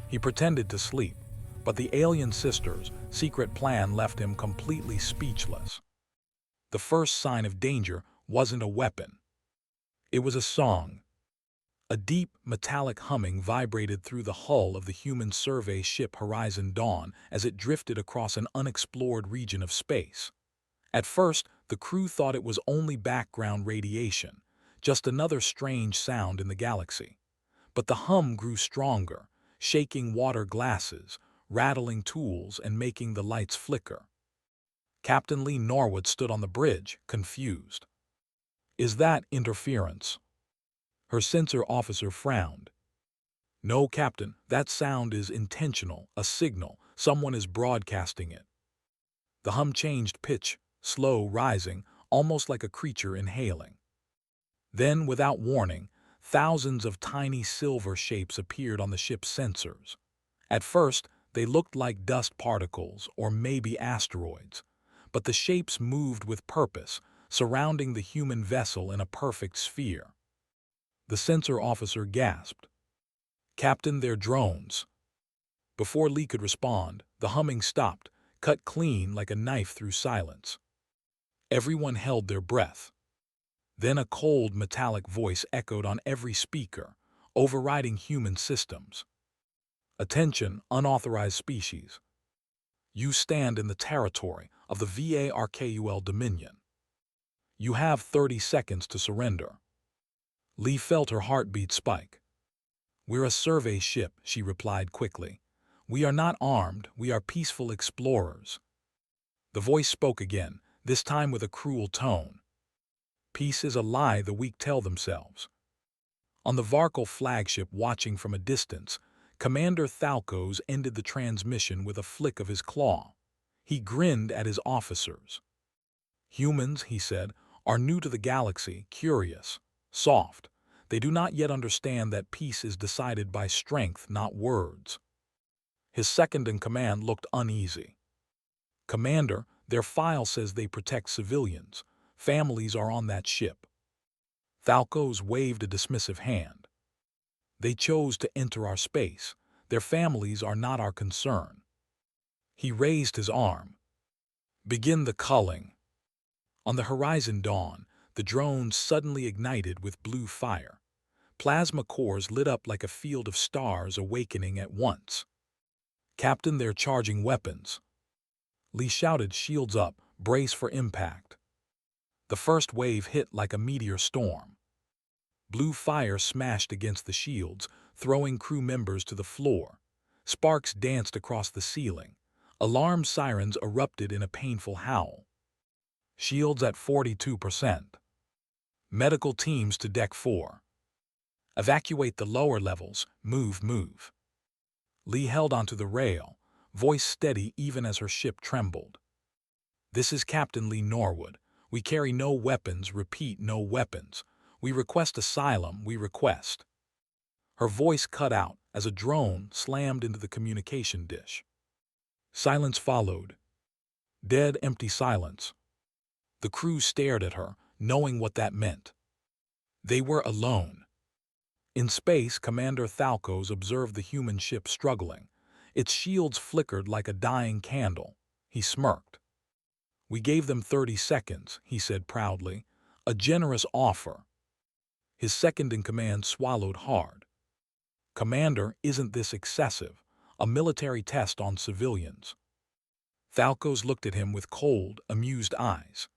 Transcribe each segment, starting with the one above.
He pretended to sleep, but the alien sister's secret plan left him completely speechless. The first sign of danger wasn't a weapon. It was a song. A deep, metallic humming vibrated through the hull of the human survey ship Horizon Dawn as it drifted across an unexplored region of space. At first, the crew thought it was only background radiation, just another strange sound in the galaxy. But the hum grew stronger, shaking water glasses, rattling tools, and making the lights flicker. Captain Lee Norwood stood on the bridge, confused. "Is that interference?" Her sensor officer frowned. "No, Captain, that sound is intentional, a signal. Someone is broadcasting it." The hum changed pitch, slow, rising, almost like a creature inhaling. Then, without warning, thousands of tiny silver shapes appeared on the ship's sensors. At first, they looked like dust particles or maybe asteroids, but the shapes moved with purpose, surrounding the human vessel in a perfect sphere. The sensor officer gasped. "Captain, they're drones." Before Lee could respond, the humming stopped, cut clean like a knife through silence. Everyone held their breath. Then a cold, metallic voice echoed on every speaker, overriding human systems. "Attention, unauthorized species. You stand in the territory of the VARKUL Dominion. You have 30 seconds to surrender." Lee felt her heartbeat spike. "We're a survey ship," she replied quickly. "We are not armed, we are peaceful explorers." The voice spoke again, this time with a cruel tone. "Peace is a lie the weak tell themselves." On the Varkul flagship, watching from a distance, Commander Thalkos ended the transmission with a flick of his claw. He grinned at his officers. "Humans," he said, "are new to the galaxy, curious, soft. They do not yet understand that peace is decided by strength, not words." His second-in-command looked uneasy. "Commander, their file says they protect civilians. Families are on that ship." Thalkos waved a dismissive hand. "They chose to enter our space. Their families are not our concern." He raised his arm. "Begin the culling." On the Horizon Dawn, the drones suddenly ignited with blue fire. Plasma cores lit up like a field of stars awakening at once. "Captain, they're charging weapons." Lee shouted, "Shields up, brace for impact." The first wave hit like a meteor storm. Blue fire smashed against the shields, throwing crew members to the floor. Sparks danced across the ceiling. Alarm sirens erupted in a painful howl. "Shields at 42%. Medical teams to Deck 4. Evacuate the lower levels, move." Lee held onto the rail, voice steady even as her ship trembled. "This is Captain Lee Norwood. We carry no weapons, repeat, no weapons. We request asylum, we request." Her voice cut out as a drone slammed into the communication dish. Silence followed. Dead, empty silence. The crew stared at her, knowing what that meant. They were alone. In space, Commander Thalkos observed the human ship struggling. Its shields flickered like a dying candle. He smirked. "We gave them 30 seconds, he said proudly. "A generous offer." His second-in-command swallowed hard. "Commander, isn't this excessive? A military test on civilians." Thalkos looked at him with cold, amused eyes.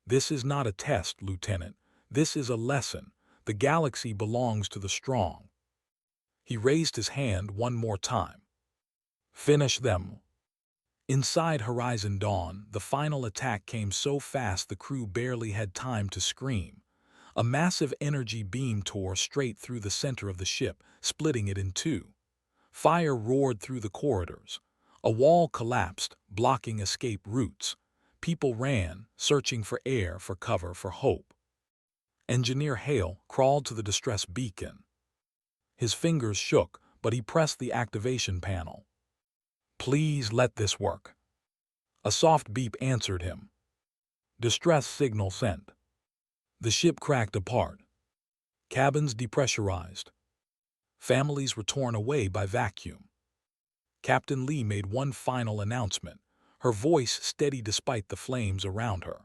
"This is not a test, Lieutenant. This is a lesson. The galaxy belongs to the strong." He raised his hand one more time. "Finish them." Inside Horizon Dawn, the final attack came so fast the crew barely had time to scream. A massive energy beam tore straight through the center of the ship, splitting it in two. Fire roared through the corridors. A wall collapsed, blocking escape routes. People ran, searching for air, for cover, for hope. Engineer Hale crawled to the distress beacon. His fingers shook, but he pressed the activation panel. "Please let this work." A soft beep answered him. "Distress signal sent." The ship cracked apart. Cabins depressurized. Families were torn away by vacuum. Captain Lee made one final announcement, her voice steady despite the flames around her.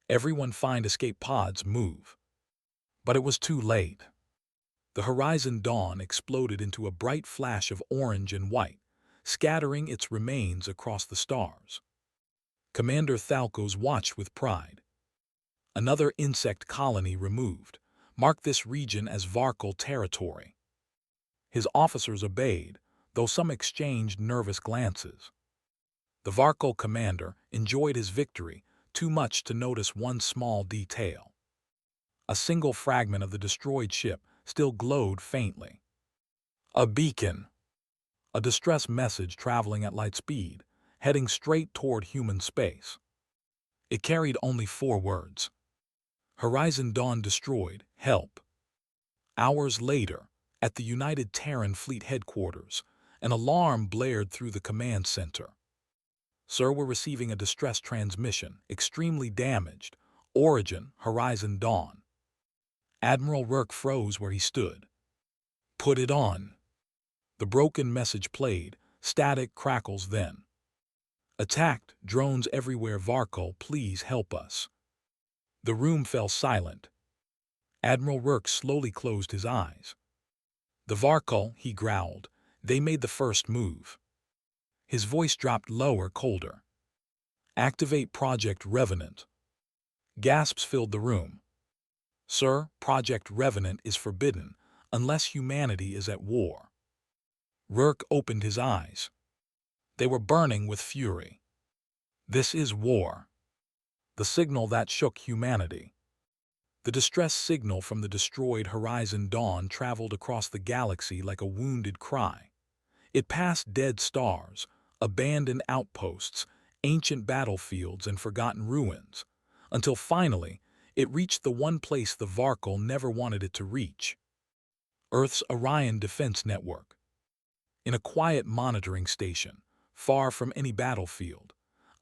Everyone find escape pods, move. But it was too late. The Horizon Dawn exploded into a bright flash of orange and white, scattering its remains across the stars. Commander Thalkos watched with pride. Another insect colony removed, marked this region as Varkal territory. His officers obeyed, though some exchanged nervous glances. The Varkal commander enjoyed his victory too much to notice one small detail. A single fragment of the destroyed ship still glowed faintly. A beacon. A distress message traveling at light speed, heading straight toward human space. It carried only 4 words. Horizon Dawn destroyed, help. Hours later, at the United Terran Fleet headquarters, an alarm blared through the command center. Sir, we're receiving a distress transmission, extremely damaged. Origin, Horizon Dawn. Admiral Rourke froze where he stood. Put it on. The broken message played, static crackles then. Attacked, drones everywhere, Varkal, please help us. The room fell silent. Admiral Rourke slowly closed his eyes. The Varkal, he growled, they made the first move. His voice dropped lower, colder. Activate Project Revenant. Gasps filled the room. Sir, Project Revenant is forbidden unless humanity is at war. Rourke opened his eyes. They were burning with fury. This is war. The signal that shook humanity. The distress signal from the destroyed Horizon Dawn traveled across the galaxy like a wounded cry. It passed dead stars, abandoned outposts, ancient battlefields, and forgotten ruins, until finally it reached the one place the Varkal never wanted it to reach. Earth's Orion Defense Network. In a quiet monitoring station, far from any battlefield,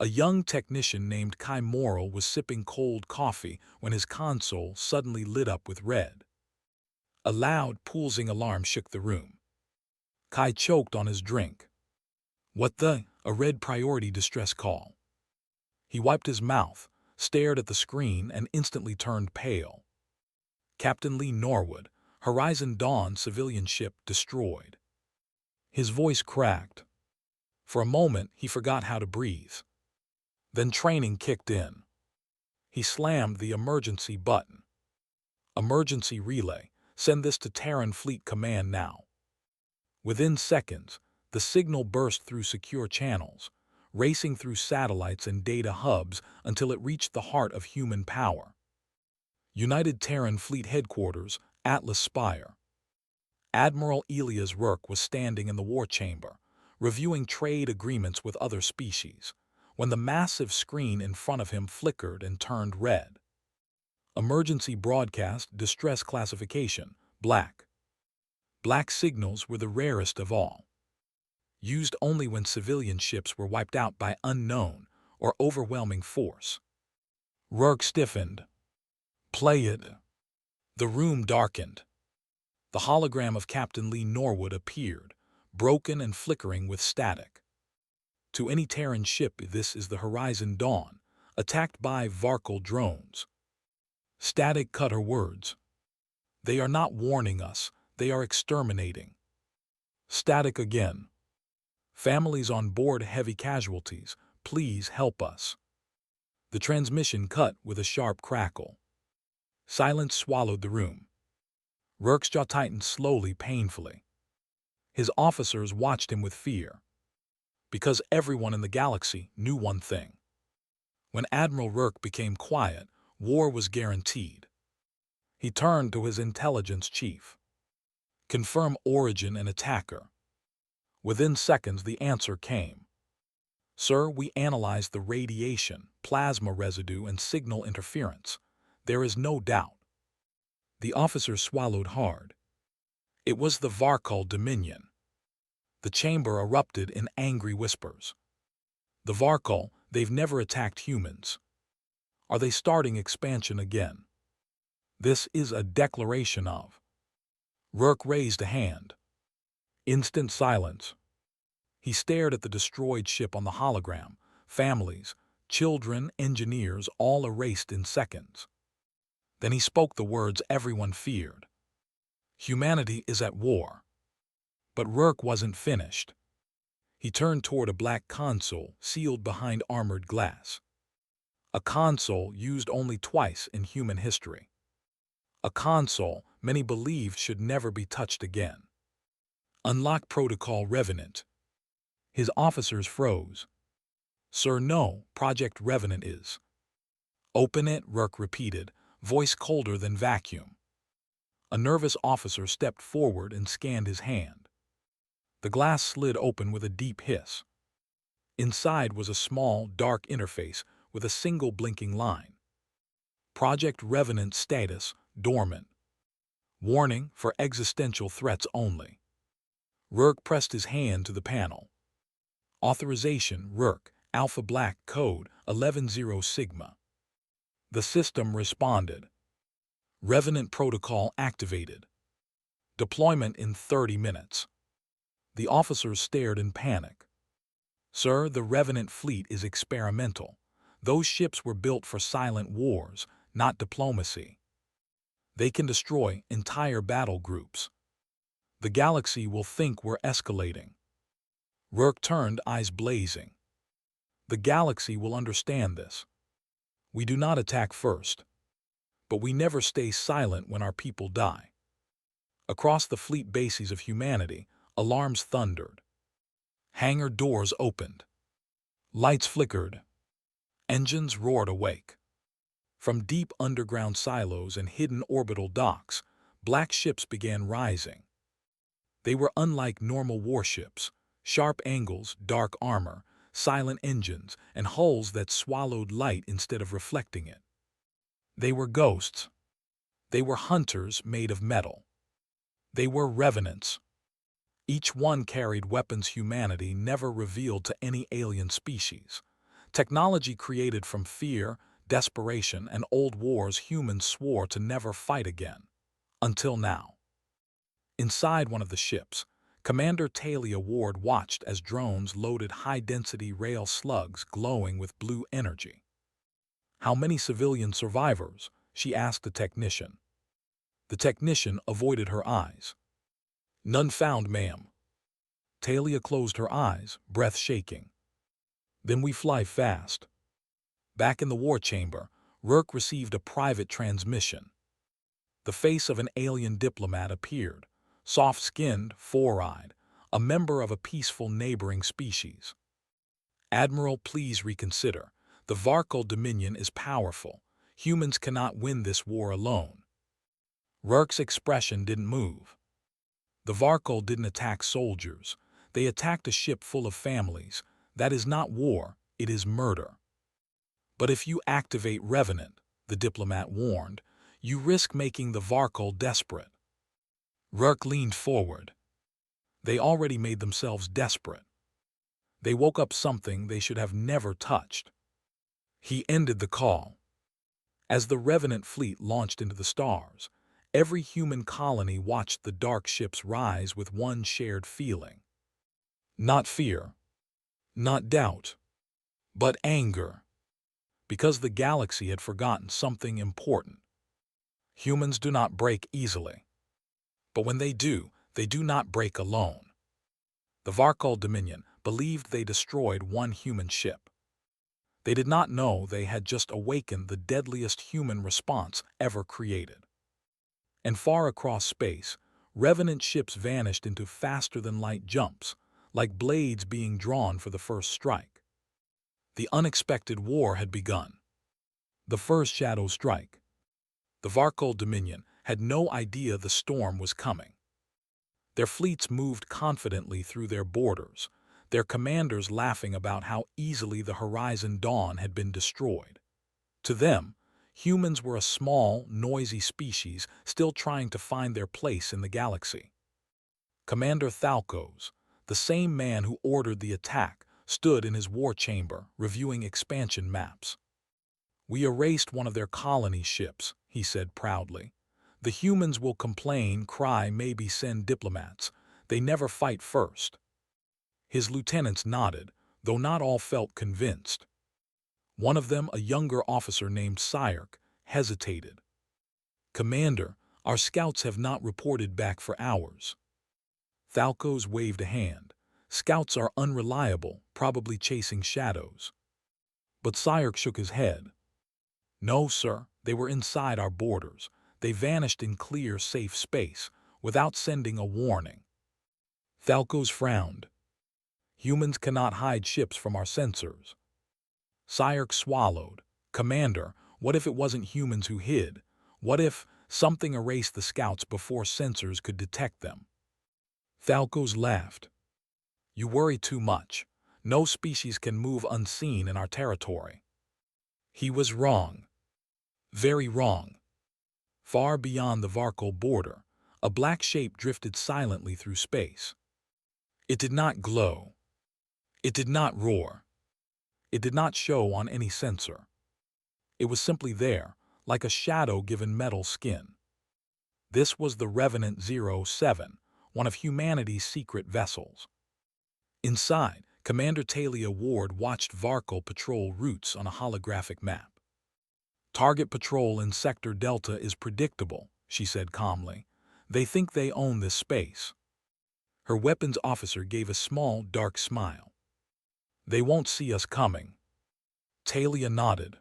a young technician named Kai Morrell was sipping cold coffee when his console suddenly lit up with red. A loud, pulsing alarm shook the room. Kai choked on his drink. What the? A red priority distress call. He wiped his mouth, stared at the screen, and instantly turned pale. Captain Lee Norwood, Horizon Dawn civilian ship destroyed. His voice cracked. For a moment, he forgot how to breathe. Then training kicked in. He slammed the emergency button. Emergency relay, send this to Terran Fleet Command now. Within seconds, the signal burst through secure channels, racing through satellites and data hubs until it reached the heart of human power. United Terran Fleet Headquarters, Atlas Spire. Admiral Elias Rourke was standing in the war chamber, reviewing trade agreements with other species, when the massive screen in front of him flickered and turned red. Emergency broadcast, distress classification, black. Black signals were the rarest of all. Used only when civilian ships were wiped out by unknown or overwhelming force. Rourke stiffened. Play it. The room darkened. The hologram of Captain Lee Norwood appeared, broken and flickering with static. To any Terran ship, this is the Horizon Dawn, attacked by Varkal drones. Static cut her words. They are not warning us, they are exterminating. Static again. Families on board, heavy casualties, please help us. The transmission cut with a sharp crackle. Silence swallowed the room. Rourke's jaw tightened slowly, painfully. His officers watched him with fear. Because everyone in the galaxy knew one thing. When Admiral Rourke became quiet, war was guaranteed. He turned to his intelligence chief. Confirm origin and attacker. Within seconds, the answer came. Sir, we analyzed the radiation, plasma residue, and signal interference. There is no doubt. The officer swallowed hard. It was the Varkal Dominion. The chamber erupted in angry whispers. The Varkal, they've never attacked humans. Are they starting expansion again? This is a declaration of. Rourke raised a hand. Instant silence. He stared at the destroyed ship on the hologram. Families, children, engineers, all erased in seconds. Then he spoke the words everyone feared. Humanity is at war. But Rourke wasn't finished. He turned toward a black console sealed behind armored glass. A console used only twice in human history. A console many believed should never be touched again. Unlock Protocol Revenant. His officers froze. Sir, no, Project Revenant is. Open it, Rourke repeated, voice colder than vacuum. A nervous officer stepped forward and scanned his hand. The glass slid open with a deep hiss. Inside was a small, dark interface with a single blinking line. Project Revenant status, dormant. Warning for existential threats only. Rourke pressed his hand to the panel. Authorization, Rourke, Alpha Black Code 11-0 Sigma. The system responded. Revenant protocol activated. Deployment in 30 minutes. The officers stared in panic. Sir, the Revenant fleet is experimental. Those ships were built for silent wars, not diplomacy. They can destroy entire battle groups. The galaxy will think we're escalating. Rourke turned, eyes blazing. The galaxy will understand this. We do not attack first. But we never stay silent when our people die. Across the fleet bases of humanity, alarms thundered. Hangar doors opened. Lights flickered. Engines roared awake. From deep underground silos and hidden orbital docks, black ships began rising. They were unlike normal warships, sharp angles, dark armor, silent engines, and hulls that swallowed light instead of reflecting it. They were ghosts. They were hunters made of metal. They were revenants. Each one carried weapons humanity never revealed to any alien species. Technology created from fear, desperation, and old wars humans swore to never fight again. Until now. Inside one of the ships, Commander Talia Ward watched as drones loaded high-density rail slugs glowing with blue energy. How many civilian survivors? She asked the technician. The technician avoided her eyes. None found, ma'am. Talia closed her eyes, breath shaking. Then we fly fast. Back in the war chamber, Rourke received a private transmission. The face of an alien diplomat appeared, soft-skinned, four-eyed, a member of a peaceful neighboring species. Admiral, please reconsider. The Varkal Dominion is powerful. Humans cannot win this war alone. Rourke's expression didn't move. The Varkal didn't attack soldiers. They attacked a ship full of families. That is not war, it is murder. But if you activate Revenant, the diplomat warned, you risk making the Varkal desperate. Rourke leaned forward. They already made themselves desperate. They woke up something they should have never touched. He ended the call. As the Revenant fleet launched into the stars, every human colony watched the dark ships rise with one shared feeling. Not fear, not doubt, but anger. Because the galaxy had forgotten something important. Humans do not break easily. But when they do not break alone. The Varkal Dominion believed they destroyed one human ship. They did not know they had just awakened the deadliest human response ever created. And far across space, Revenant ships vanished into faster-than-light jumps, like blades being drawn for the first strike. The unexpected war had begun. The first shadow strike. The Varkal Dominion had no idea the storm was coming. Their fleets moved confidently through their borders, their commanders laughing about how easily the Horizon Dawn had been destroyed. To them, humans were a small, noisy species still trying to find their place in the galaxy. Commander Thalkos, the same man who ordered the attack, stood in his war chamber, reviewing expansion maps. We erased one of their colony ships, he said proudly. The humans will complain, cry, maybe send diplomats. They never fight first. His lieutenants nodded, though not all felt convinced. One of them, a younger officer named Syark, hesitated. "Commander, our scouts have not reported back for hours." Thalcos waved a hand. "Scouts are unreliable, probably chasing shadows." But Syark shook his head. "No, sir, they were inside our borders. They vanished in clear, safe space, without sending a warning." Thalcos frowned. "Humans cannot hide ships from our sensors." Syark swallowed. "Commander, what if it wasn't humans who hid? What if something erased the scouts before sensors could detect them?" Thalcos laughed. "You worry too much. No species can move unseen in our territory." He was wrong. Very wrong. Far beyond the Varkol border, a black shape drifted silently through space. It did not glow. It did not roar. It did not show on any sensor. It was simply there, like a shadow given metal skin. This was the Revenant 07, one of humanity's secret vessels. Inside, Commander Talia Ward watched Varkol patrol routes on a holographic map. "Target patrol in Sector Delta is predictable," she said calmly. "They think they own this space." Her weapons officer gave a small, dark smile. "They won't see us coming." Talia nodded.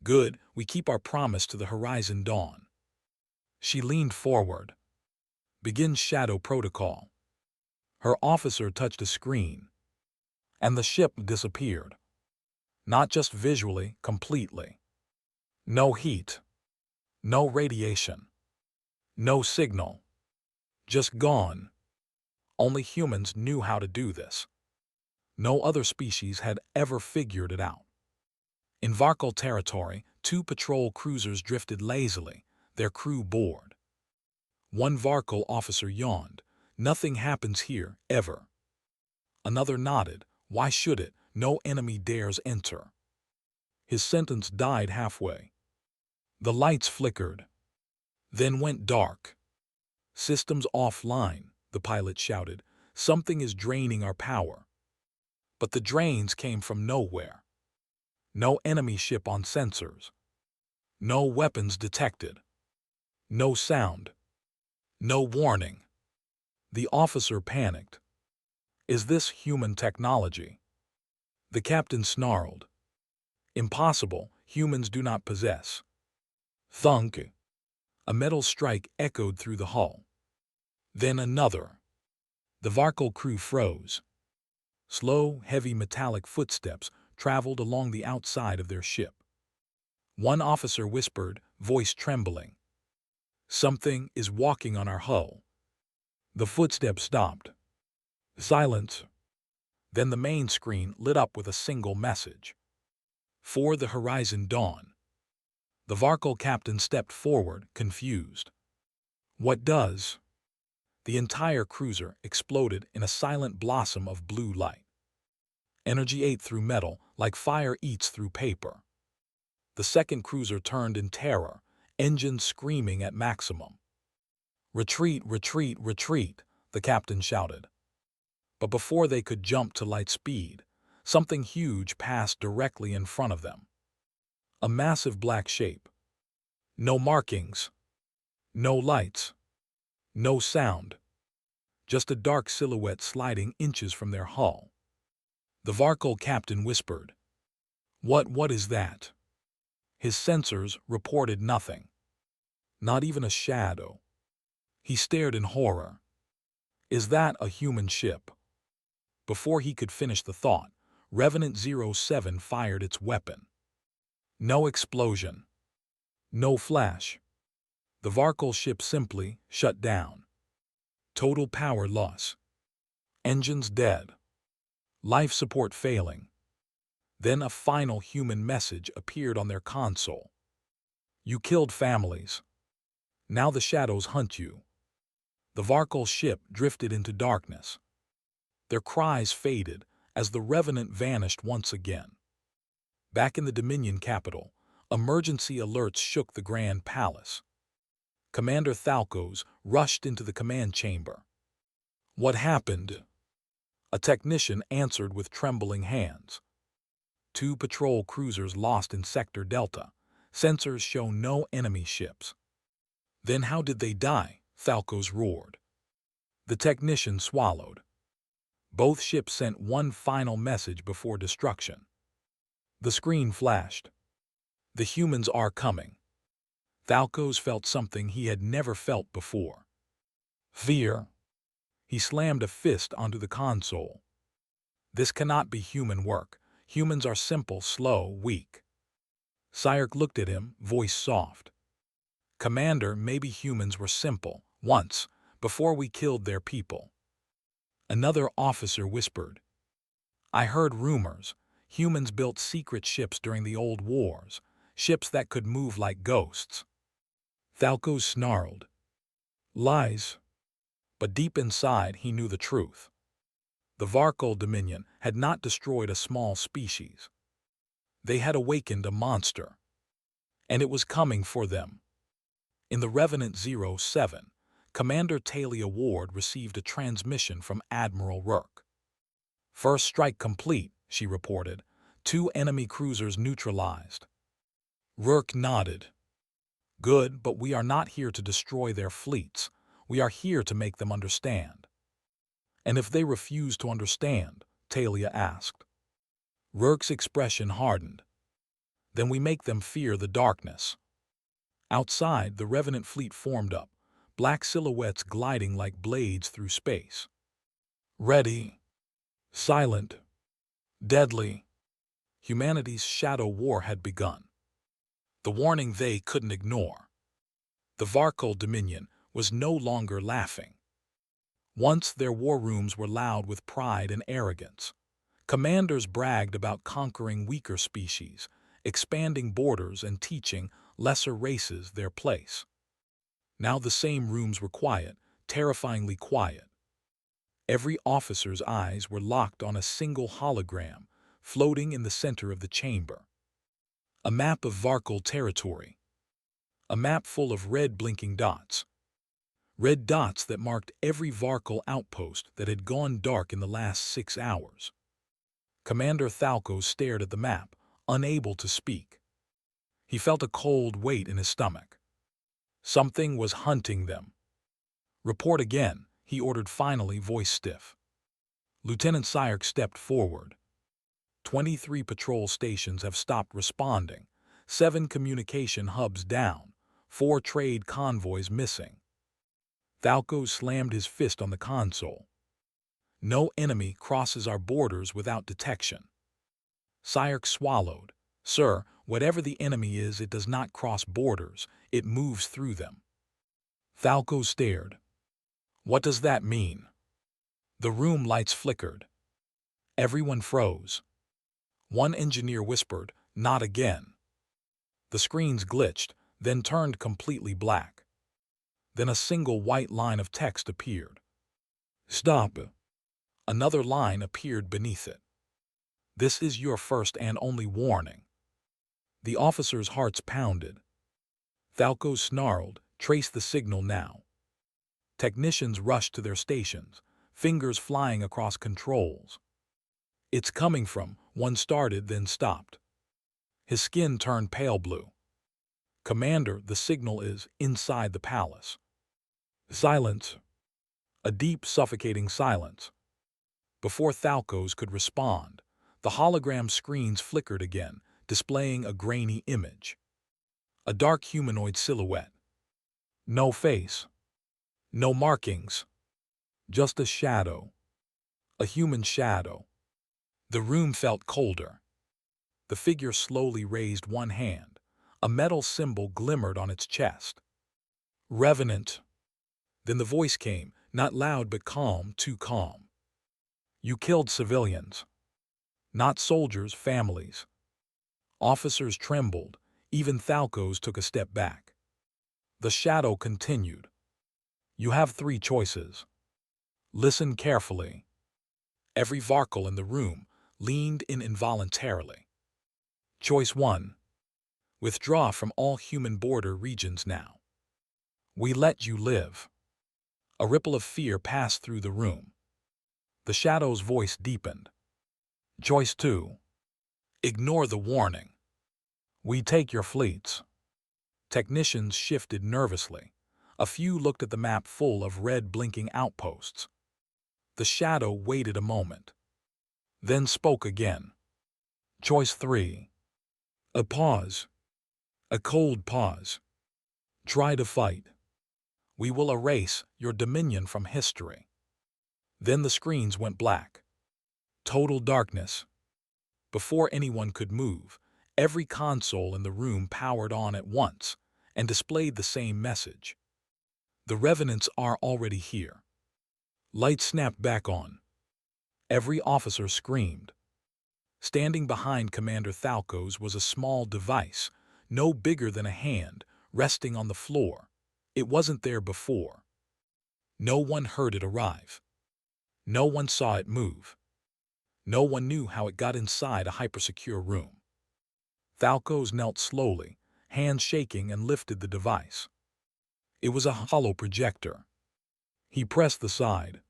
"Good, we keep our promise to the Horizon Dawn." She leaned forward. "Begin shadow protocol." Her officer touched a screen, and the ship disappeared. Not just visually, completely. No heat. No radiation. No signal. Just gone. Only humans knew how to do this. No other species had ever figured it out. In Varkol territory, 2 patrol cruisers drifted lazily, their crew bored. One Varkol officer yawned. "Nothing happens here, ever." Another nodded. "Why should it? No enemy dares enter." His sentence died halfway. The lights flickered, then went dark. "Systems offline," the pilot shouted. "Something is draining our power." But the drains came from nowhere. No enemy ship on sensors. No weapons detected. No sound. No warning. The officer panicked. "Is this human technology?" The captain snarled. "Impossible, humans do not possess." Thunk. A metal strike echoed through the hull. Then another. The Varkol crew froze. Slow, heavy metallic footsteps traveled along the outside of their ship. One officer whispered, voice trembling, "Something is walking on our hull." The footsteps stopped. Silence. Then the main screen lit up with a single message. "For the Horizon Dawn." The Varkol captain stepped forward, confused. "What does?" The entire cruiser exploded in a silent blossom of blue light. Energy ate through metal like fire eats through paper. The second cruiser turned in terror, engines screaming at maximum. "Retreat, retreat, retreat," the captain shouted. But before they could jump to light speed, something huge passed directly in front of them. A massive black shape. No markings. No lights. No sound. Just a dark silhouette sliding inches from their hull. The Varkol captain whispered, What is that?" His sensors reported nothing. Not even a shadow. He stared in horror. "Is that a human ship?" Before he could finish the thought, Revenant 07 fired its weapon. No explosion. No flash. The Varkol ship simply shut down. Total power loss. Engines dead. Life support failing. Then a final human message appeared on their console. "You killed families. Now the shadows hunt you." The Varkol ship drifted into darkness. Their cries faded as the Revenant vanished once again. Back in the Dominion capital, emergency alerts shook the Grand Palace. Commander Thalcos rushed into the command chamber. "What happened?" A technician answered with trembling hands. 2 patrol cruisers lost in Sector Delta. Sensors show no enemy ships. Then how did they die? Thalkos roared. The technician swallowed. Both ships sent one final message before destruction. The screen flashed. The humans are coming. Thalkos felt something he had never felt before. Fear. He slammed a fist onto the console. This cannot be human work. Humans are simple, slow, weak. Sayek looked at him, voice soft. Commander, maybe humans were simple, once, before we killed their people. Another officer whispered. I heard rumors. Humans built secret ships during the old wars, ships that could move like ghosts. Thalkos snarled. Lies. But deep inside he knew the truth. The Varkol Dominion had not destroyed a small species. They had awakened a monster. And it was coming for them. In the Revenant 07, Commander Talia Ward received a transmission from Admiral Rourke. First strike complete, she reported. 2 enemy cruisers neutralized. Rourke nodded. Good, but we are not here to destroy their fleets. We are here to make them understand. And if they refuse to understand, Talia asked. Rourke's expression hardened. Then we make them fear the darkness. Outside, the Revenant fleet formed up, black silhouettes gliding like blades through space. Ready. Silent. Deadly. Humanity's shadow war had begun. The warning they couldn't ignore. The Varkol Dominion was no longer laughing. Once their war rooms were loud with pride and arrogance. Commanders bragged about conquering weaker species, expanding borders and teaching lesser races their place. Now the same rooms were quiet, terrifyingly quiet. Every officer's eyes were locked on a single hologram, floating in the center of the chamber. A map of Varkol territory. A map full of red blinking dots. Red dots that marked every Varkol outpost that had gone dark in the last 6 hours. Commander Thalkos stared at the map, unable to speak. He felt a cold weight in his stomach. Something was hunting them. Report again, he ordered finally, voice stiff. Lieutenant Sayek stepped forward. 23 patrol stations have stopped responding, 7 communication hubs down, 4 trade convoys missing. Thalkos slammed his fist on the console. No enemy crosses our borders without detection. Sayek swallowed. Sir, whatever the enemy is, it does not cross borders, it moves through them. Thalkos stared. What does that mean? The room lights flickered. Everyone froze. One engineer whispered, not again. The screens glitched, then turned completely black. Then a single white line of text appeared. Stop. Another line appeared beneath it. This is your first and only warning. The officers' hearts pounded. Thalkos snarled, trace the signal now. Technicians rushed to their stations, fingers flying across controls. It's coming from, one started then stopped. His skin turned pale blue. Commander, the signal is inside the palace. Silence. A deep, suffocating silence. Before Thalkos could respond, the hologram screens flickered again, displaying a grainy image. A dark humanoid silhouette. No face. No markings. Just a shadow. A human shadow. The room felt colder. The figure slowly raised one hand. A metal symbol glimmered on its chest. Revenant. Then the voice came, not loud but calm, too calm. You killed civilians. Not soldiers, families. Officers trembled. Even Thalkos took a step back. The shadow continued. You have 3 choices. Listen carefully. Every Varkol in the room leaned in involuntarily. Choice 1. Withdraw from all human border regions now. We let you live. A ripple of fear passed through the room. The Shadow's voice deepened. Choice 2. Ignore the warning. We take your fleets. Technicians shifted nervously. A few looked at the map full of red blinking outposts. The Shadow waited a moment, then spoke again. Choice 3. A pause. A cold pause. Try to fight. We will erase your dominion from history. Then the screens went black. Total darkness. Before anyone could move, every console in the room powered on at once and displayed the same message. The revenants are already here. Lights snapped back on. Every officer screamed. Standing behind Commander Thalco's was a small device, no bigger than a hand, resting on the floor. It wasn't there before. No one heard it arrive. No one saw it move. No one knew how it got inside a hypersecure room. Thalco's knelt slowly, hands shaking, and lifted the device. It was a hollow projector. He pressed the side.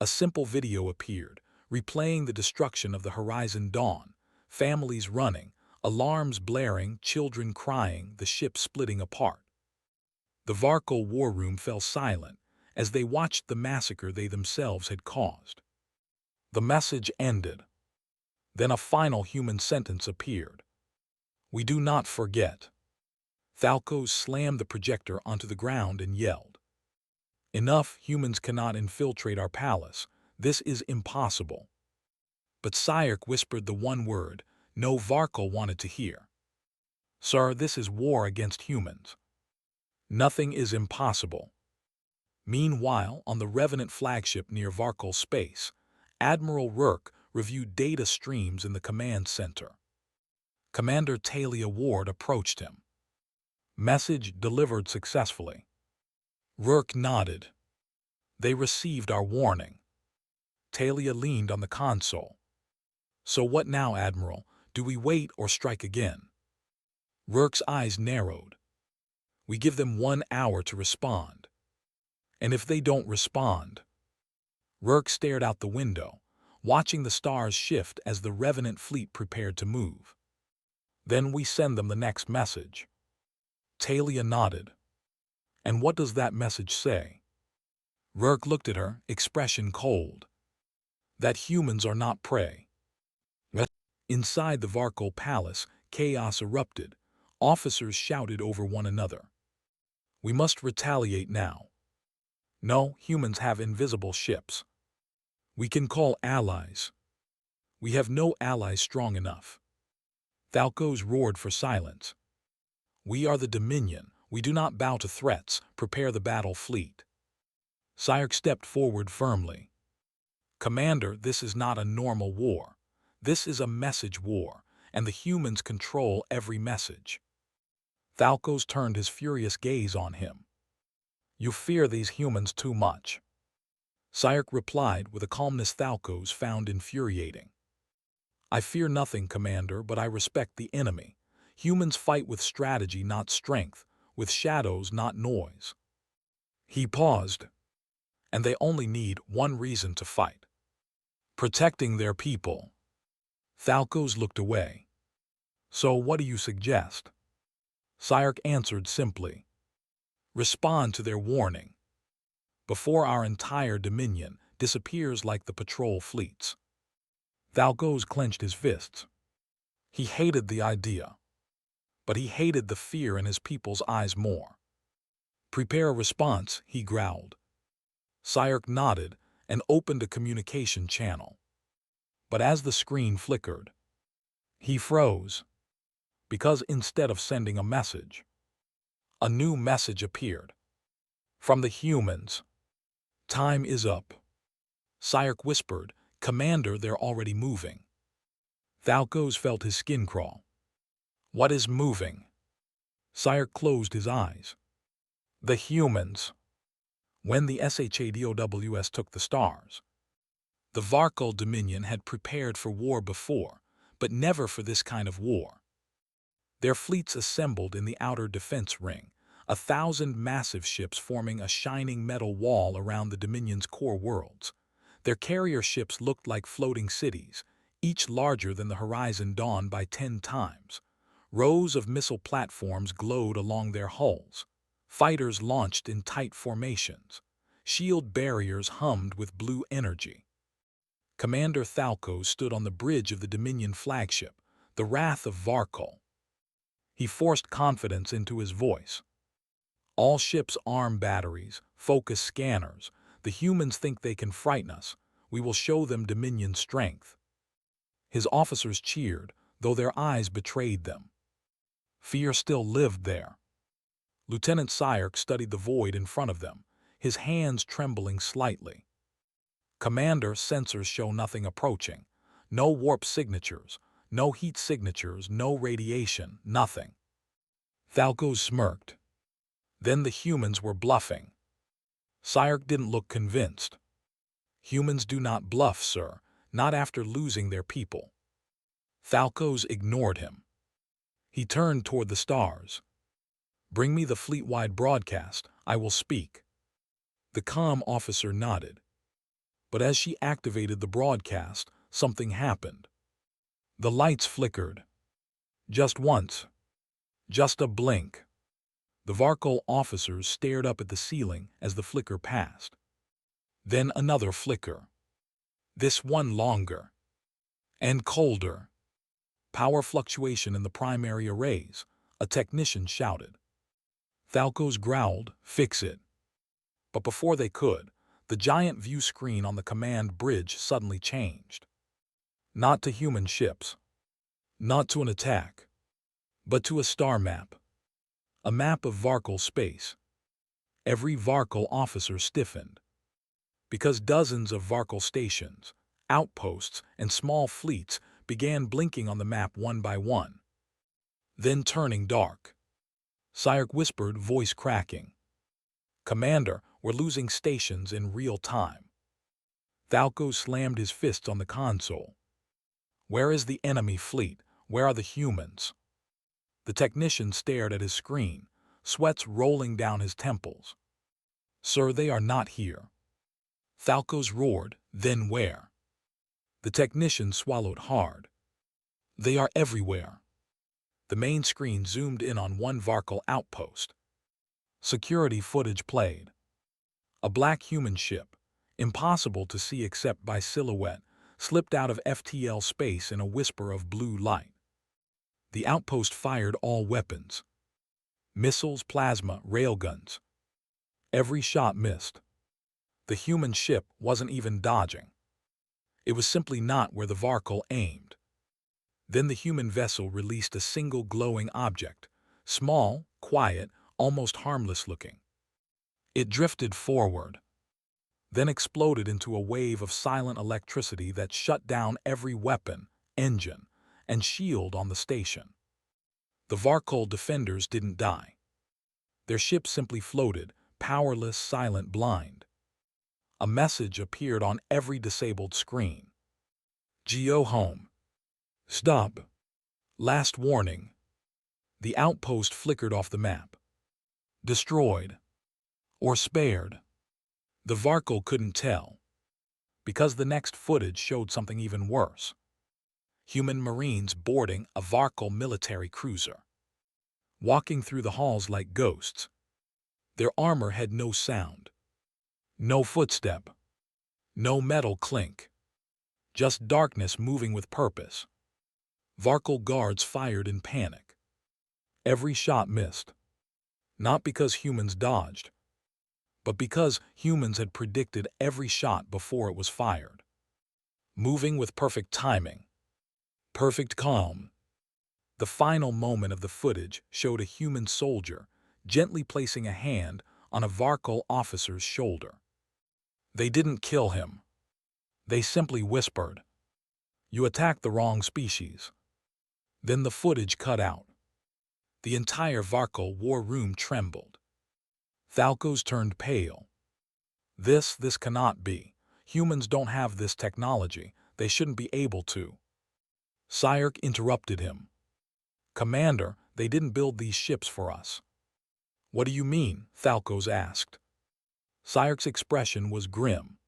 A simple video appeared, replaying the destruction of the Horizon Dawn, families running, alarms blaring, children crying, the ship splitting apart. The Varkol war room fell silent as they watched the massacre they themselves had caused. The message ended. Then a final human sentence appeared. We do not forget. Thalco slammed the projector onto the ground and yelled. Enough, humans cannot infiltrate our palace. This is impossible. But Sayek whispered the one word no Varkol wanted to hear. Sir, this is war against humans. Nothing is impossible. Meanwhile, on the Revenant flagship near Varkol space, Admiral Rourke reviewed data streams in the command center. Commander Talia Ward approached him. Message delivered successfully. Rourke nodded. They received our warning. Talia leaned on the console. So what now, Admiral? Do we wait or strike again? Rourke's eyes narrowed. We give them 1 hour to respond. And if they don't respond? Rourke stared out the window, watching the stars shift as the Revenant fleet prepared to move. Then we send them the next message. Talia nodded. And what does that message say? Rourke looked at her, expression cold. That humans are not prey. Inside the Varkol palace, chaos erupted. Officers shouted over one another. We must retaliate now. No, humans have invisible ships. We can call allies. We have no allies strong enough. Thalco's roared for silence. We are the Dominion. We do not bow to threats. Prepare the battle fleet. Sayek stepped forward firmly. Commander, this is not a normal war. This is a message war, and the humans control every message. Thalcos turned his furious gaze on him. You fear these humans too much. Sayek replied with a calmness Thalcos found infuriating. I fear nothing, Commander, but I respect the enemy. Humans fight with strategy, not strength, with shadows, not noise. He paused. And they only need one reason to fight. Protecting their people. Thalcos looked away. So what do you suggest? Sayek answered simply. Respond to their warning. Before our entire dominion disappears like the patrol fleets. Thalcos clenched his fists. He hated the idea. But he hated the fear in his people's eyes more. Prepare a response, he growled. Sayek nodded and opened a communication channel. But as the screen flickered, he froze. Because instead of sending a message, a new message appeared. From the humans. Time is up. Sayek whispered, Commander, they're already moving. Thalcos felt his skin crawl. What is moving? Sayek closed his eyes. The humans. When the SHADOWS took the stars. The Varkol Dominion had prepared for war before, but never for this kind of war. Their fleets assembled in the outer defense ring, 1,000 massive ships forming a shining metal wall around the Dominion's core worlds. Their carrier ships looked like floating cities, each larger than the horizon dawn by 10 times. Rows of missile platforms glowed along their hulls. Fighters launched in tight formations. Shield barriers hummed with blue energy. Commander Thalco stood on the bridge of the Dominion flagship, the Wrath of Varkol. He forced confidence into his voice. All ships arm batteries, focus scanners. The humans think they can frighten us. We will show them Dominion strength. His officers cheered, though their eyes betrayed them. Fear still lived there. Lieutenant Syark studied the void in front of them, his hands trembling slightly. Commander, sensors show nothing approaching. No warp signatures, no heat signatures, no radiation, nothing. Thalco smirked. Then the humans were bluffing. Syark didn't look convinced. Humans do not bluff, sir, not after losing their people. Thalco ignored him. He turned toward the stars. Bring me the fleet-wide broadcast, I will speak. The comm officer nodded. But as she activated the broadcast, something happened. The lights flickered. Just once. Just a blink. The Varkol officers stared up at the ceiling as the flicker passed. Then another flicker. This one longer. And colder. Power fluctuation in the primary arrays, a technician shouted. Thalco growled, fix it. But before they could, the giant view screen on the command bridge suddenly changed. Not to human ships. Not to an attack. But to a star map. A map of Varkol space. Every Varkol officer stiffened. Because dozens of Varkol stations, outposts, and small fleets began blinking on the map one by one. Then turning dark. Syark whispered, voice cracking. Commander, we're losing stations in real time. Thalco slammed his fists on the console. Where is the enemy fleet? Where are the humans? The technician stared at his screen, sweats rolling down his temples. Sir, they are not here. Thalco roared, then where? The technician swallowed hard. They are everywhere. The main screen zoomed in on one Varkol outpost. Security footage played. A black human ship, impossible to see except by silhouette, slipped out of FTL space in a whisper of blue light. The outpost fired all weapons. Missiles, plasma, railguns. Every shot missed. The human ship wasn't even dodging. It was simply not where the Varkol aimed. Then the human vessel released a single glowing object, small, quiet, almost harmless looking. It drifted forward, then exploded into a wave of silent electricity that shut down every weapon, engine, and shield on the station. The Varkol defenders didn't die. Their ship simply floated, powerless, silent, blind. A message appeared on every disabled screen. Geo home. Stop. Last warning. The outpost flickered off the map. Destroyed. Or spared. The Varkol couldn't tell. Because the next footage showed something even worse. Human Marines boarding a Varkol military cruiser. Walking through the halls like ghosts. Their armor had no sound. No footstep. No metal clink. Just darkness moving with purpose. Varkol guards fired in panic. Every shot missed. Not because humans dodged, but because humans had predicted every shot before it was fired. Moving with perfect timing. Perfect calm. The final moment of the footage showed a human soldier gently placing a hand on a Varkol officer's shoulder. They didn't kill him. They simply whispered, "You attacked the wrong species." Then the footage cut out. The entire Varkol war room trembled. Thalco turned pale. This cannot be. Humans don't have this technology. They shouldn't be able to. Syark interrupted him. Commander, they didn't build these ships for us. What do you mean? Thalco asked. Syark's expression was grim.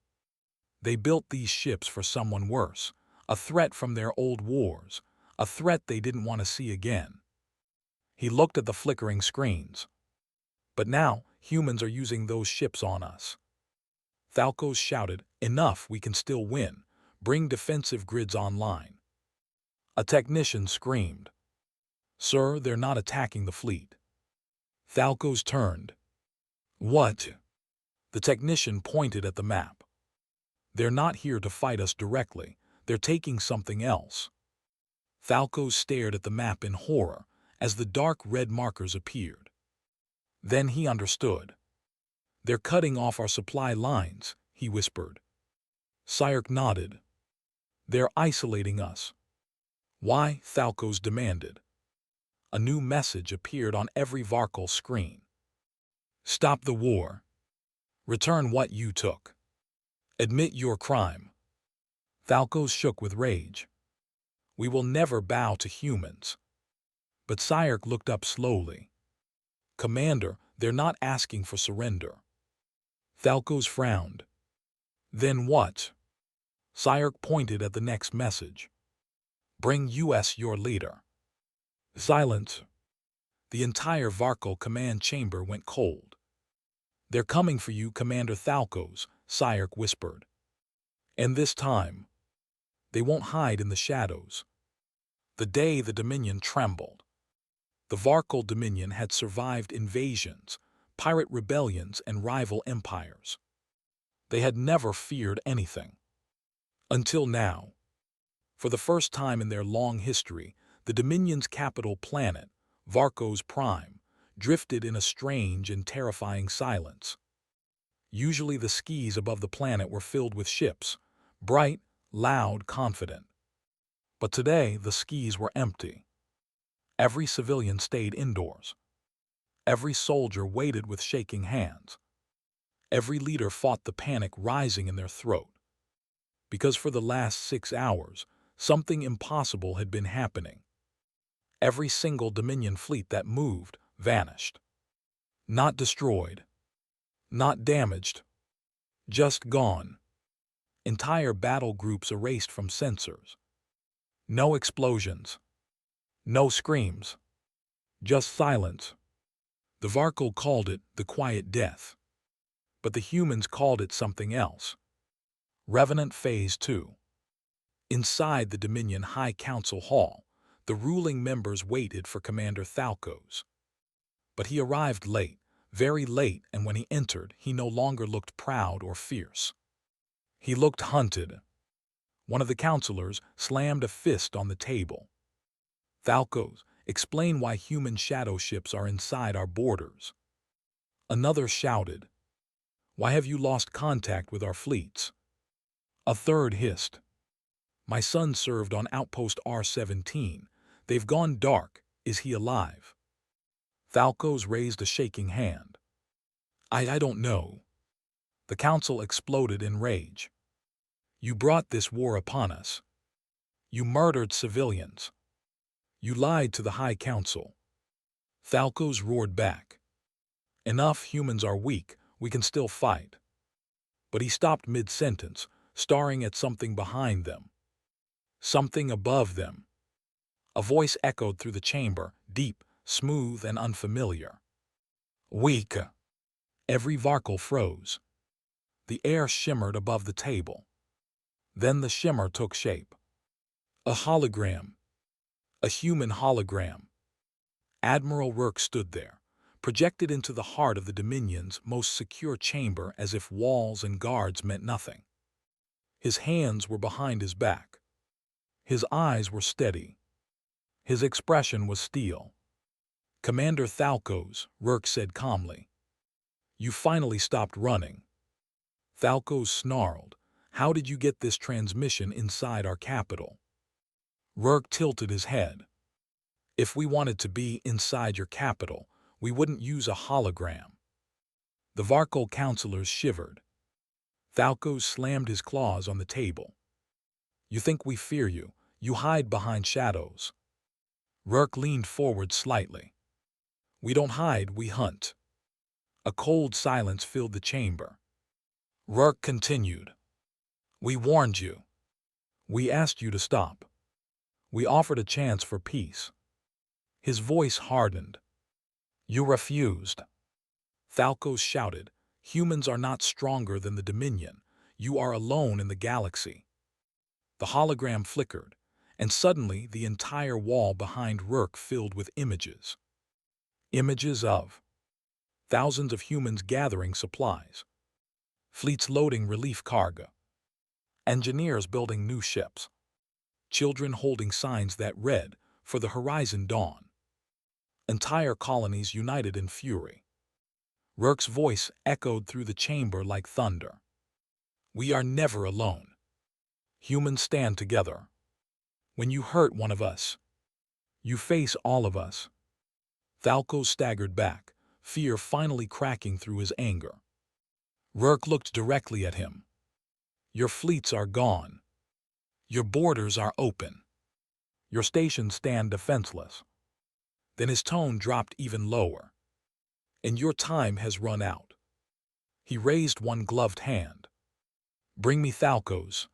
They built these ships for someone worse, a threat from their old wars, a threat they didn't want to see again. He looked at the flickering screens. But now, humans are using those ships on us. Thalcos shouted, "Enough, we can still win. Bring defensive grids online." A technician screamed, "Sir, they're not attacking the fleet." Thalcos turned. "What?" The technician pointed at the map. "They're not here to fight us directly. They're taking something else." Thalcos stared at the map in horror as the dark red markers appeared. Then he understood. "They're cutting off our supply lines," he whispered. Sayek nodded. "They're isolating us." "Why?" Thalcos demanded. A new message appeared on every Varkal screen. "Stop the war. Return what you took. Admit your crime." Thalcos shook with rage. "We will never bow to humans." But Sayek looked up slowly. "Commander, they're not asking for surrender." Thalcos frowned. "Then what?" Sayek pointed at the next message. "Bring us your leader." Silence. The entire Varkal command chamber went cold. "They're coming for you, Commander Thalcos," Sayek whispered. "And this time, they won't hide in the shadows." The day the Dominion trembled. The Varkal Dominion had survived invasions, pirate rebellions, and rival empires. They had never feared anything. Until now. For the first time in their long history, the Dominion's capital planet, Varkos Prime, drifted in a strange and terrifying silence. Usually the skies above the planet were filled with ships, bright, loud, confident. But today the skies were empty. Every civilian stayed indoors. Every soldier waited with shaking hands. Every leader fought the panic rising in their throat. Because for the last 6 hours, something impossible had been happening. Every single Dominion fleet that moved vanished. Not destroyed. Not damaged. Just gone. Entire battle groups erased from sensors. No explosions. No screams. Just silence. The Varkal called it the Quiet Death. But the humans called it something else. Revenant Phase 2. Inside the Dominion High Council Hall, the ruling members waited for Commander Thalcos. But he arrived late, very late, and when he entered, he no longer looked proud or fierce. He looked hunted. One of the counselors slammed a fist on the table. "Thalcos, explain why human shadow ships are inside our borders." Another shouted, "Why have you lost contact with our fleets?" A third hissed, "My son served on Outpost R-17. They've gone dark. Is he alive?" Thalcos raised a shaking hand. I don't know." The council exploded in rage. "You brought this war upon us. You murdered civilians. You lied to the High Council." Thalcos roared back. "Enough, humans are weak. We can still fight." But he stopped mid-sentence, staring at something behind them. Something above them. A voice echoed through the chamber, deep, smooth, and unfamiliar. "Weak." Every Varkal froze. The air shimmered above the table. Then the shimmer took shape. A hologram. A human hologram. Admiral Rourke stood there, projected into the heart of the Dominion's most secure chamber as if walls and guards meant nothing. His hands were behind his back. His eyes were steady. His expression was steel. "Commander Thalcos," Rourke said calmly. "You finally stopped running." Thalcos snarled, "How did you get this transmission inside our capital?" Rourke tilted his head. "If we wanted to be inside your capital, we wouldn't use a hologram." The Varkal counselors shivered. Thalcos slammed his claws on the table. "You think we fear you. You hide behind shadows." Rourke leaned forward slightly. "We don't hide, we hunt." A cold silence filled the chamber. Rourke continued, We warned you. We asked you to stop. We offered a chance for peace. His voice hardened. You refused. Thalcos shouted, humans are not stronger than the Dominion. You are alone in the galaxy. The hologram flickered, and suddenly the entire wall behind Rourke filled with images. Images of thousands of humans gathering supplies, fleets loading relief cargo, engineers building new ships, children holding signs that read, "For the horizon dawn." Entire colonies united in fury. Rourke's voice echoed through the chamber like thunder. We are never alone. Humans stand together. When you hurt one of us, you face all of us. Thalcos staggered back, fear finally cracking through his anger. Rourke looked directly at him. Your fleets are gone. Your borders are open. Your stations stand defenseless. Then his tone dropped even lower. And your time has run out. He raised one gloved hand. Bring me Thalcos.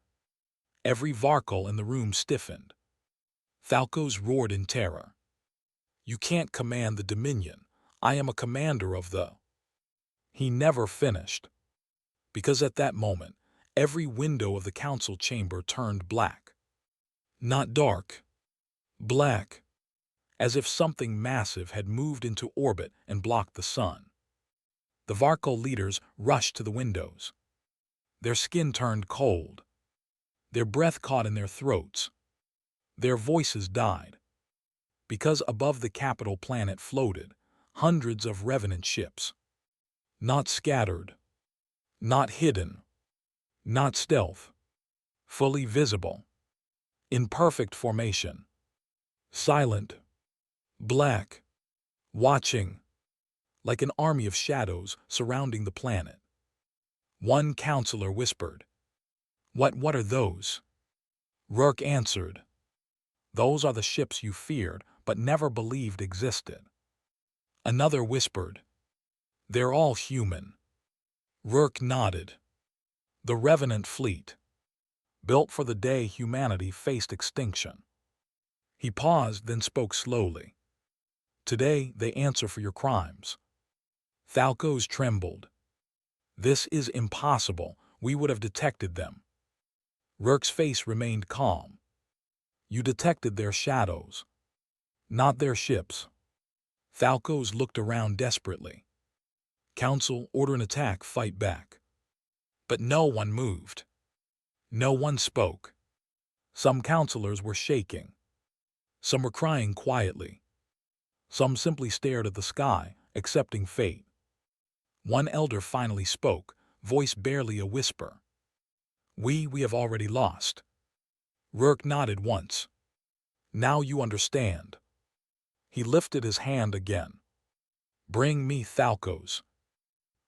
Every Varkal in the room stiffened. Thalcos roared in terror. You can't command the Dominion. I am a commander of the... He never finished. Because at that moment, every window of the council chamber turned black. Not dark. Black. As if something massive had moved into orbit and blocked the sun. The Varkal leaders rushed to the windows. Their skin turned cold. Their breath caught in their throats. Their voices died. Because above the capital planet floated hundreds of revenant ships. Not scattered. Not hidden. Not stealth. Fully visible. In perfect formation. Silent. Black. Watching. Like an army of shadows surrounding the planet. One counselor whispered, What are those? Rourke answered, Those are the ships you feared but never believed existed. Another whispered, They're all human. Rourke nodded. The Revenant Fleet, built for the day humanity faced extinction. He paused, then spoke slowly. Today they answer for your crimes. Thalcos trembled. This is impossible. We would have detected them. Rourke's face remained calm. You detected their shadows, not their ships. Thalcos looked around desperately. Council, order an attack, fight back. But no one moved. No one spoke. Some counselors were shaking. Some were crying quietly. Some simply stared at the sky, accepting fate. One elder finally spoke, voice barely a whisper. We have already lost. Rourke nodded once. Now you understand. He lifted his hand again. Bring me Thalcos.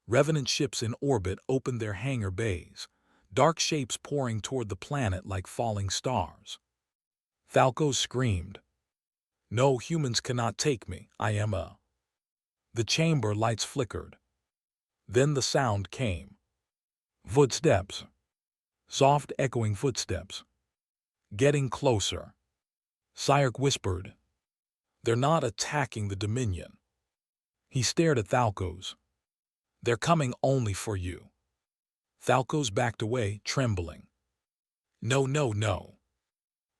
Revenant ships in orbit opened their hangar bays, dark shapes pouring toward the planet like falling stars. Thalcos screamed. No, humans cannot take me. I am a... The chamber lights flickered. Then the sound came. Footsteps. Soft, echoing footsteps. Getting closer. Syrk whispered. They're not attacking the Dominion. He stared at Thalcos. They're coming only for you. Thalcos backed away, trembling. No, no, no.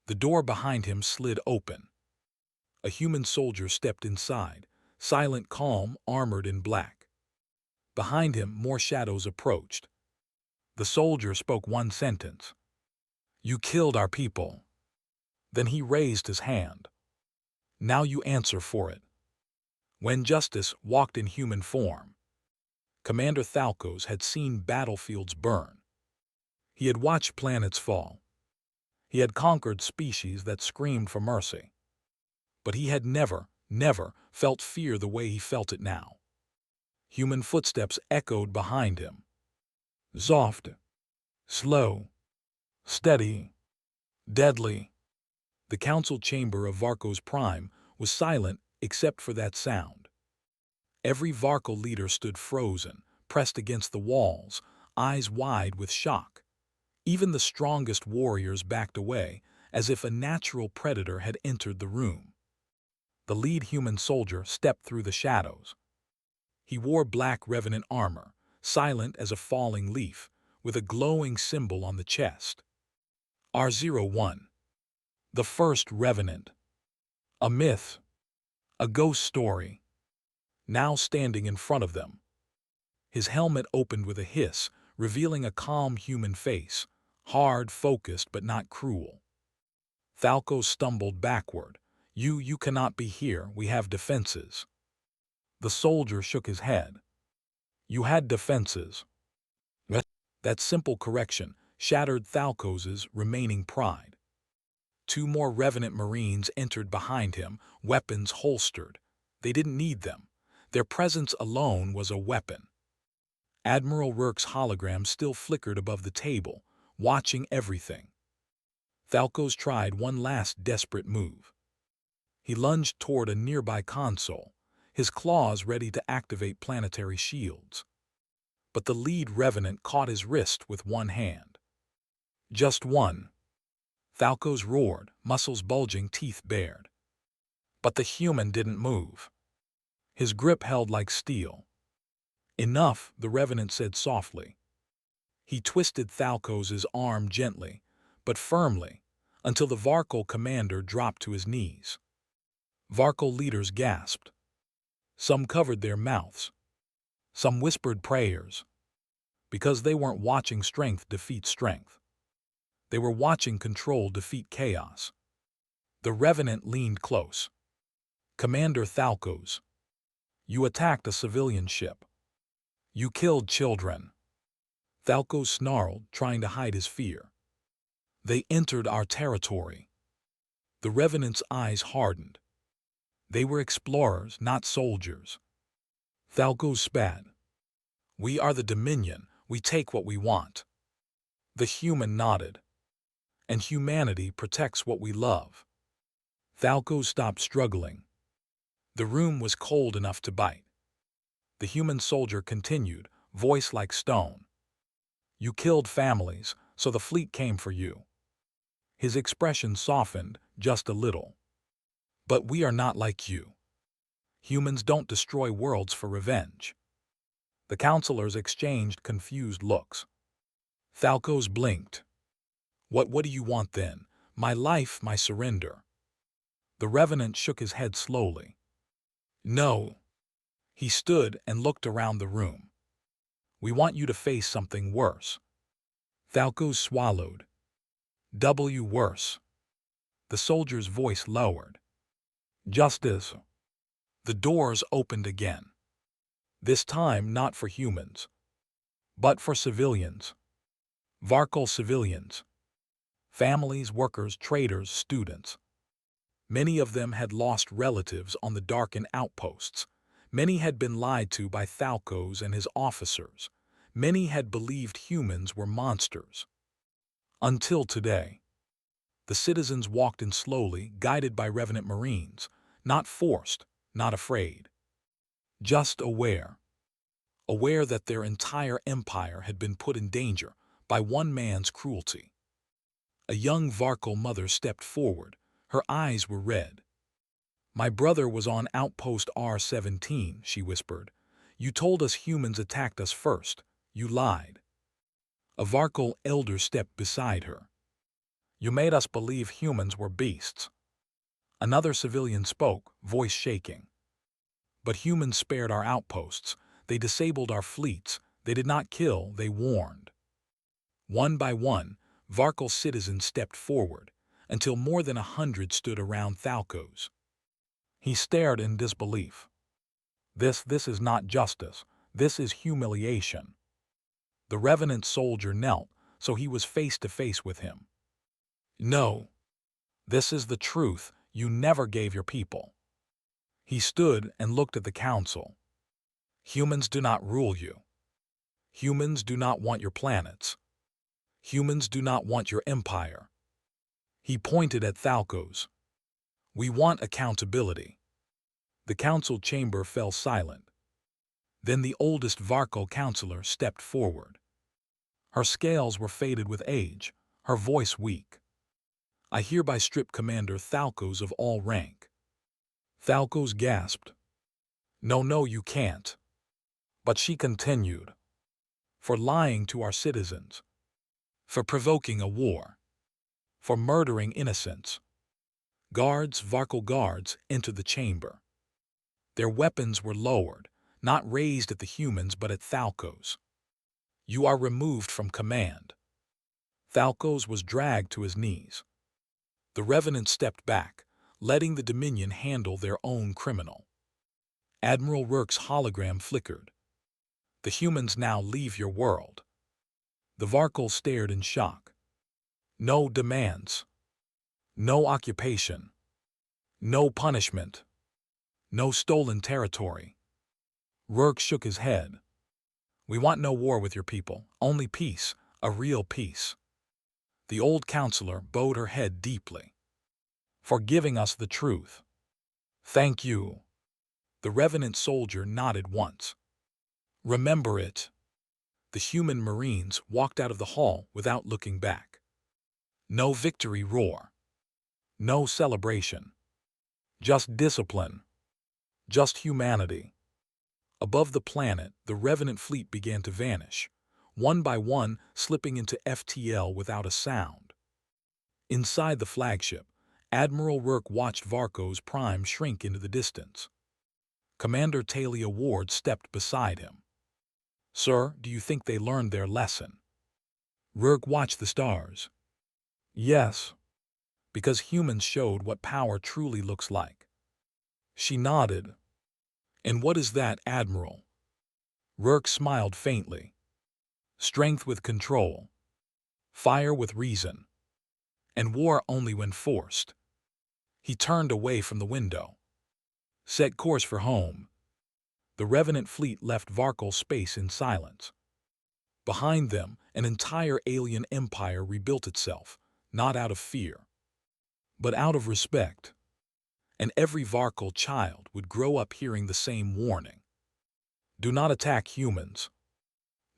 The door behind him slid open. A human soldier stepped inside, silent, calm, armored in black. Behind him, more shadows approached. The soldier spoke one sentence. You killed our people. Then he raised his hand. Now you answer for it. When Justice walked in human form, Commander Thalcos had seen battlefields burn. He had watched planets fall. He had conquered species that screamed for mercy. But he had never felt fear the way he felt it now. Human footsteps echoed behind him. Soft, slow, steady, deadly. The council chamber of Varkos Prime was silent except for that sound. Every Varkal leader stood frozen, pressed against the walls, eyes wide with shock. Even the strongest warriors backed away, as if a natural predator had entered the room. The lead human soldier stepped through the shadows. He wore black revenant armor, silent as a falling leaf, with a glowing symbol on the chest. R01. The first revenant. A myth. A ghost story. Now standing in front of them. His helmet opened with a hiss, revealing a calm human face, hard, focused, but not cruel. Falco stumbled backward. You cannot be here, we have defenses. The soldier shook his head. You had defenses. That simple correction shattered Thalcos's remaining pride. Two more Revenant Marines entered behind him, weapons holstered. They didn't need them. Their presence alone was a weapon. Admiral Rourke's hologram still flickered above the table, watching everything. Thalcos tried one last desperate move. He lunged toward a nearby console, his claws ready to activate planetary shields. But the lead Revenant caught his wrist with one hand. Just one. Thalcos roared, muscles bulging, teeth bared. But the human didn't move. His grip held like steel. Enough, the Revenant said softly. He twisted Thalcos's arm gently, but firmly, until the Varkal commander dropped to his knees. Varkal leaders gasped. Some covered their mouths. Some whispered prayers. Because they weren't watching strength defeat strength. They were watching control defeat chaos. The Revenant leaned close. Commander Thalcos, you attacked a civilian ship. You killed children. Thalcos snarled, trying to hide his fear. They entered our territory. The Revenant's eyes hardened. They were explorers, not soldiers. Thalcos spat. We are the Dominion. We take what we want. The human nodded. And humanity protects what we love. Thalcos stopped struggling. The room was cold enough to bite. The human soldier continued, voice like stone. You killed families, so the fleet came for you. His expression softened just a little. But we are not like you. Humans don't destroy worlds for revenge. The counselors exchanged confused looks. Thalcos blinked. What do you want then? My life, my surrender. The Revenant shook his head slowly. No. He stood and looked around the room. We want you to face something worse. Thalcos swallowed. Worse. The soldier's voice lowered. Justice. The doors opened again. This time not for humans, but for civilians. Varkal civilians. Families, workers, traders, students. Many of them had lost relatives on the darkened outposts. Many had been lied to by Thalcos and his officers. Many had believed humans were monsters. Until today. The citizens walked in slowly, guided by Revenant Marines, not forced, not afraid. Just aware. Aware that their entire empire had been put in danger by one man's cruelty. A young Varkal mother stepped forward. Her eyes were red. My brother was on outpost R17, she whispered. You told us humans attacked us first. You lied. A Varkal elder stepped beside her. You made us believe humans were beasts. Another civilian spoke, voice shaking. But humans spared our outposts. They disabled our fleets. They did not kill, they warned. One by one, Varkal citizens stepped forward, until more than 100 stood around Thalcos. He stared in disbelief. This is not justice. This is humiliation. The Revenant soldier knelt, so he was face to face with him. No. This is the truth. You never gave your people. He stood and looked at the council. Humans do not rule you. Humans do not want your planets. Humans do not want your empire. He pointed at Thalcos. We want accountability. The council chamber fell silent. Then the oldest Varkal counselor stepped forward. Her scales were faded with age, her voice weak. I hereby strip Commander Thalcos of all rank. Thalcos gasped. No, no, you can't. But she continued. For lying to our citizens. For provoking a war. For murdering innocents. Guards, Varkal guards, entered the chamber. Their weapons were lowered, not raised at the humans but at Thalcos. You are removed from command. Thalcos was dragged to his knees. The Revenant stepped back, letting the Dominion handle their own criminal. Admiral Rourke's hologram flickered. The humans now leave your world. The Varkal stared in shock. No demands. No occupation. No punishment. No stolen territory. Rourke shook his head. We want no war with your people, only peace, a real peace. The old counselor bowed her head deeply. For giving us the truth. Thank you. The Revenant soldier nodded once. Remember it. The human Marines walked out of the hall without looking back. No victory roar. No celebration. Just discipline. Just humanity. Above the planet, the Revenant fleet began to vanish, one by one slipping into FTL without a sound. Inside the flagship, Admiral Rourke watched Varkos Prime shrink into the distance. Commander Talia Ward stepped beside him. Sir, do you think they learned their lesson? Rourke watched the stars. Yes, because humans showed what power truly looks like. She nodded. And what is that, Admiral? Rourke smiled faintly. Strength with control. Fire with reason. And war only when forced. He turned away from the window. Set course for home. The Revenant fleet left Varkal space in silence. Behind them, an entire alien empire rebuilt itself, not out of fear, but out of respect. And every Varkal child would grow up hearing the same warning. Do not attack humans.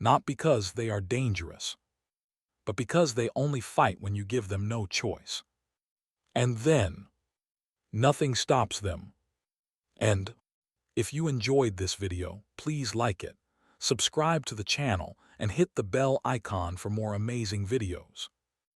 Not because they are dangerous, but because they only fight when you give them no choice. And then, nothing stops them. And if you enjoyed this video, please like it, subscribe to the channel, and hit the bell icon for more amazing videos.